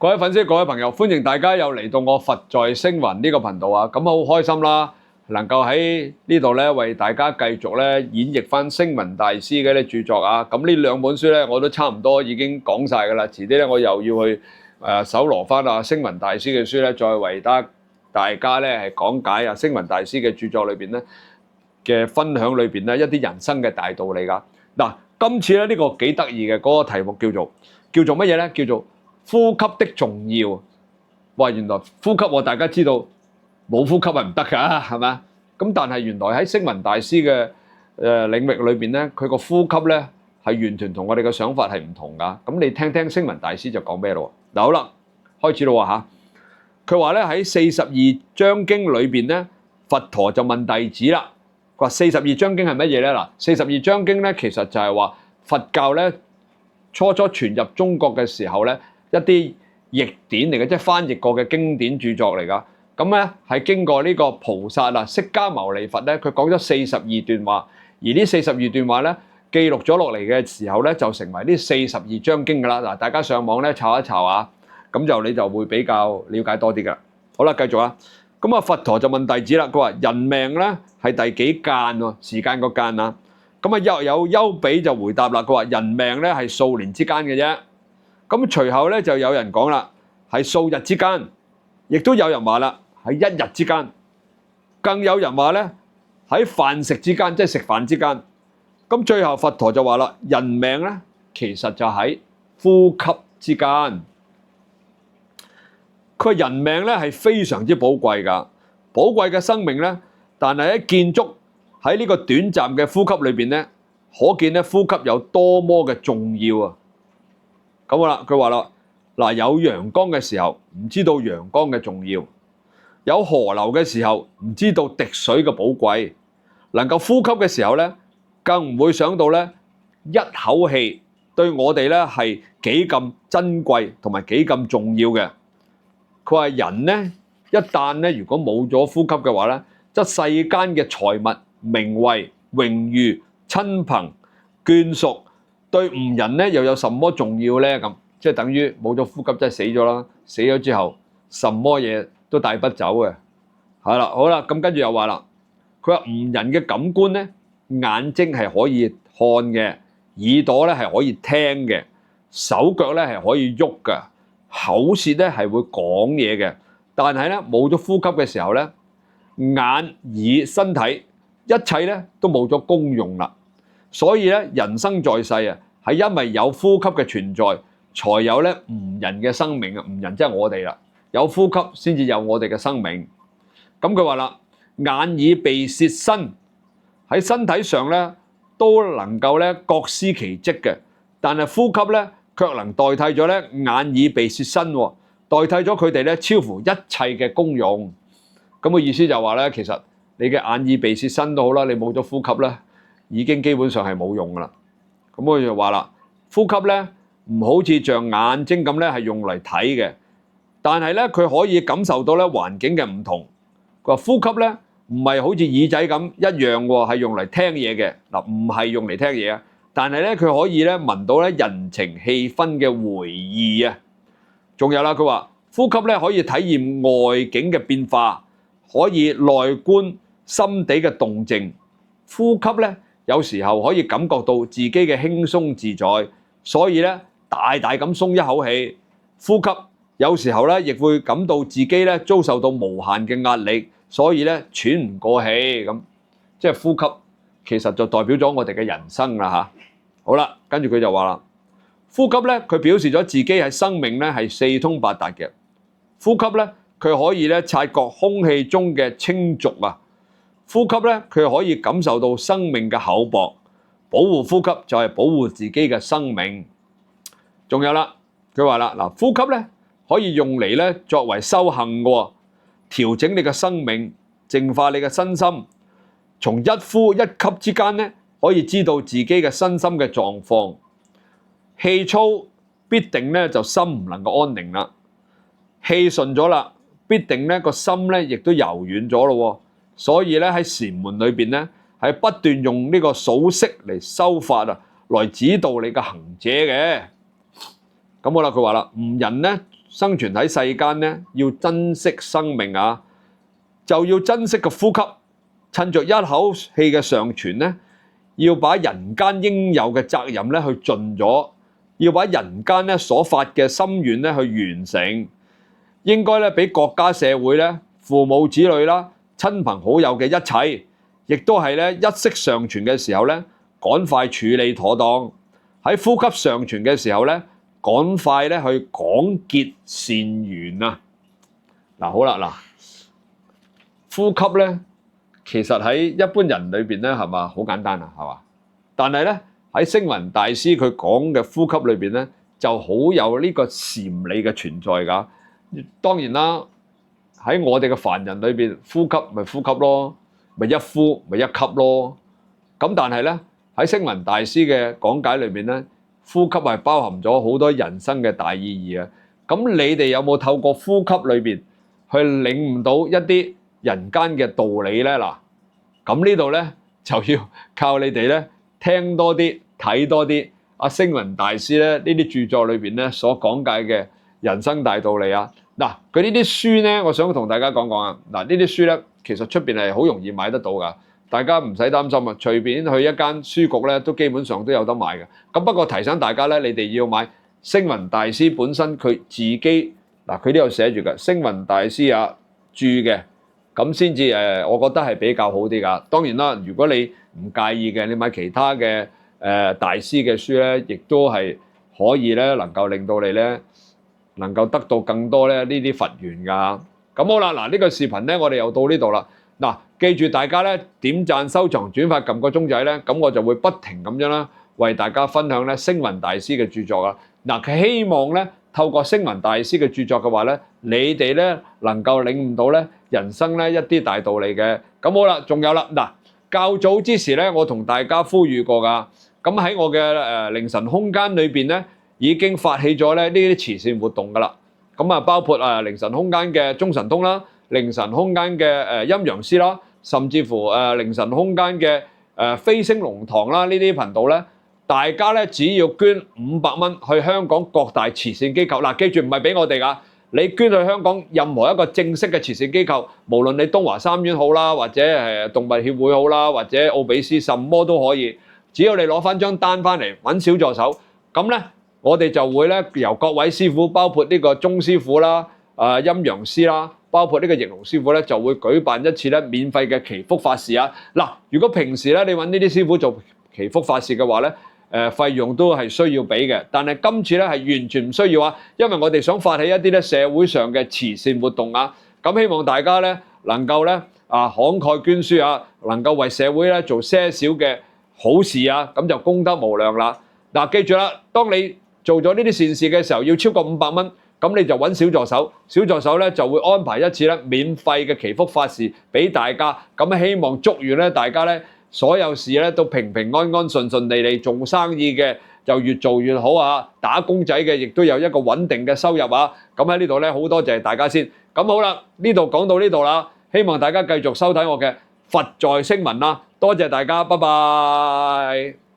各位粉絲、各位朋友，歡迎大家又嚟到我佛在星雲呢個頻道啊！咁好開心啦，能夠喺呢度咧為大家繼續咧演繹翻星雲大師嘅啲著作啊！咁呢兩本書咧我都差唔多已經講晒㗎啦，遲啲咧我又要去搜羅翻星雲大師嘅書咧，再為大家咧係講解星雲大師嘅著作裏邊咧嘅分享裏邊咧一啲人生嘅大道理㗎。嗱，今次咧呢個幾得意嘅嗰個題目叫做乜嘢咧？叫做呼吸的重要。哇！原來呼吸大家知道冇呼吸係唔得㗎，係咪？咁但係原來喺星雲大師嘅領域裏邊咧，佢個呼吸咧係完全同我哋嘅想法係唔同㗎。咁你聽聽星雲大師就講咩咯？嗱，好啦，開始咯嚇。佢話咧喺42章經裏邊咧，佛陀就問弟子啦。佢話42章經係乜嘢咧？嗱，42章經咧其實就係話佛教咧初傳入中國嘅時候咧，一啲譯典嚟嘅，即係翻譯過嘅經典著作嚟㗎。咁咧係經過呢個菩薩釋迦牟尼佛咧，佢講咗42段話，而呢42段話咧記錄咗落嚟嘅時候咧，就成為呢42章經㗎啦。嗱，大家上網咧查一查啊，咁你就會比較了解多啲㗎。好啦，繼續啊。咁啊，佛陀就問弟子啦，佢話人命咧係第幾間喎？時間個間啊。咁啊，有優比就回答啦，佢話人命咧係數年之間嘅啫。咁隨後咧就有人講啦，係數日之間，亦都有人話啦喺一日之間，更有人話咧喺飯食之間，即係食飯之間。咁最後佛陀就話啦，人命咧其實就喺呼吸之間。佢話人命咧係非常之寶貴㗎，寶貴嘅生命咧，但係喺建築喺呢個短暫嘅呼吸裏邊咧，可見咧呼吸有多麼嘅重要啊！咁好啦，佢話啦，嗱，有陽光嘅時候唔知道陽光嘅重要，有河流嘅時候唔知道滴水嘅寶貴，能夠呼吸嘅時候咧，更唔會想到咧一口氣對我哋咧係幾咁珍貴同埋幾咁重要嘅。佢話人咧一旦咧如果冇咗呼吸嘅話咧，則世間嘅財物、名位、榮譽、親朋、眷屬對吾人咧又有什麼重要咧？咁即係等於冇咗呼吸，即係死咗啦。死咗之後，什麼嘢都帶不走嘅。係啦，好啦，咁跟住又話啦，佢話吾人嘅感官咧，眼睛係可以看嘅，耳朵咧係可以聽嘅，手腳咧係可以喐嘅。口舌咧係會講嘢嘅，但係咧冇咗呼吸嘅時候咧，眼耳身體一切咧都冇咗功用啦。所以咧人生在世啊，係因為有呼吸嘅存在，才有咧吾人嘅生命啊。吾人即係我哋啦，有呼吸先至有我哋嘅生命。咁佢話啦，眼耳鼻舌身喺身體上咧都能夠咧各司其職嘅，但係呼吸咧卻能代替咗咧眼耳鼻舌身，代替咗佢哋咧超乎一切嘅功用。咁嘅意思就話咧，其實你嘅眼耳鼻舌身都好啦，你冇咗呼吸咧，已經基本上係冇用噶啦。咁我就話啦，呼吸咧唔好似像眼睛咁咧係用嚟睇嘅，但係咧佢可以感受到咧環境嘅唔同。佢話呼吸咧唔係好似耳仔咁一樣喎，係用嚟聽嘢嘅。嗱，唔係用嚟聽嘢啊。但係咧，佢可以咧聞到咧人情氣氛嘅回憶啊！仲有啦，佢話呼吸咧可以體驗外境嘅變化，可以內觀心底嘅動靜。呼吸咧有時候可以感覺到自己嘅輕鬆自在，所以咧大大咁鬆一口氣。呼吸有時候咧亦會感到自己咧遭受到無限嘅壓力，所以咧喘唔過氣咁。即係呼吸其實就代表咗我哋嘅人生啦嚇。好啦，跟住佢就話啦，呼吸咧，佢表示咗自己係生命咧係四通八達嘅。呼吸咧，佢可以咧察覺空氣中嘅清濁啊。呼吸咧，佢可以感受到生命嘅厚薄。保護呼吸就係保護自己嘅生命。仲有啦，佢話啦，嗱，呼吸咧可以用嚟咧作為修行嘅，調整你嘅生命，淨化你嘅身心。從一呼一吸之間咧，可以知道自己嘅身心嘅狀況。氣粗必定咧就心唔能夠安寧啦，氣順咗啦，必定咧個心咧亦都柔軟咗咯。所以咧喺禪門裏邊咧係不斷用呢個數息嚟修法啊，來指導你嘅行者嘅。咁好啦，佢話啦，吾人咧生存喺世間咧，要珍惜生命啊，就要珍惜個呼吸，趁着一口氣嘅尚存咧，要把人間應有嘅責任咧去盡咗，要把人間咧所發嘅心願咧去完成，應該咧俾國家社會咧、父母子女啦、親朋好友嘅一切，亦都係咧一息尚存嘅時候咧，趕快處理妥當；喺呼吸尚存嘅時候咧，趕快咧去廣結善緣啊！嗱，好啦，嗱，呼吸咧，其實喺一般人裏邊咧，係嘛，好簡單啊，係嘛？但係咧喺星雲大師佢講嘅呼吸裏邊咧，就好有呢個禪理嘅存在㗎。當然啦，喺我哋嘅凡人裏邊，呼吸咪呼吸咯，咪一呼咪一吸咯。咁但係咧喺星雲大師嘅講解裏邊咧，呼吸係包含咗好多人生嘅大意義啊！咁你哋有冇透過呼吸裏邊去領悟到一啲人間嘅道理咧？嗱，咁呢度咧就要靠你哋咧聽多啲、睇多啲阿星雲大師咧呢啲著作裏邊咧所講解嘅人生大道理啊！嗱，佢呢啲書咧，我想同大家講講啊！嗱，呢啲書咧其實出邊係好容易買得到噶。大家唔使擔心啊，隨便去一間書局咧，都基本上都有得買嘅。咁不過提醒大家咧，你哋要買星雲大師本身佢自己嗱，佢都有寫住嘅星雲大師啊著嘅，咁先至我覺得係比較好啲噶。當然啦，如果你唔介意嘅，你買其他嘅大師嘅書咧，亦都係可以咧，能夠令到你咧能夠得到更多咧呢啲佛緣噶。咁好啦，嗱，呢個視頻咧，我哋又到呢度啦。嗱，記住大家咧點讚、收藏、轉發、撳個鐘仔咧，咁我就會不停咁樣啦，為大家分享咧星雲大師嘅著作啊。嗱，佢希望咧透過星雲大師嘅著作嘅話咧，你哋咧能夠領悟到咧人生咧一啲大道理嘅。咁好啦，仲有啦，嗱，較早之時咧，我同大家呼籲過噶，咁喺我嘅凌晨空間裏邊咧，已經發起咗咧呢啲慈善活動噶啦。咁啊，包括凌晨空間嘅中神通啦。凌晨空間嘅陰陽師啦，甚至乎凌晨空間嘅飛星龍堂啦，呢啲頻道咧，大家咧只要捐500蚊去香港各大慈善機構，嗱，記住唔係俾我哋噶，你捐去香港任何一個正式嘅慈善機構，無論你東華三院好啦，或者動物協會好啦，或者奧比斯什麼都可以，只要你攞翻張單翻嚟揾小助手，咁咧我哋就會咧由各位師傅，包括呢個鐘師傅啦、陰陽師啦。包括呢個翼龍師傅咧，就會舉辦一次咧免費嘅祈福法事啊！嗱，如果平時咧你揾呢啲師傅做祈福法事嘅話咧，費用都係需要俾嘅。但係今次咧係完全唔需要啊，因為我哋想發起一啲咧社會上嘅慈善活動啊，咁希望大家咧能夠咧慷慨捐輸啊，能夠為社會咧做些少嘅好事啊，咁就功德無量啦！嗱，記住啦，當你做咗呢啲善事嘅時候，要超過500蚊。咁你就揾小助手，小助手咧就會安排一次咧免費嘅祈福法事俾大家。咁希望祝願咧大家咧所有事咧都平平安安、順順利利，做生意嘅就越做越好啊！打工仔嘅亦都有一個穩定嘅收入啊！咁喺呢度咧好多謝大家先。咁好啦，呢度講到呢度啦，希望大家繼續收睇我嘅佛在星文啦，多謝大家，拜拜。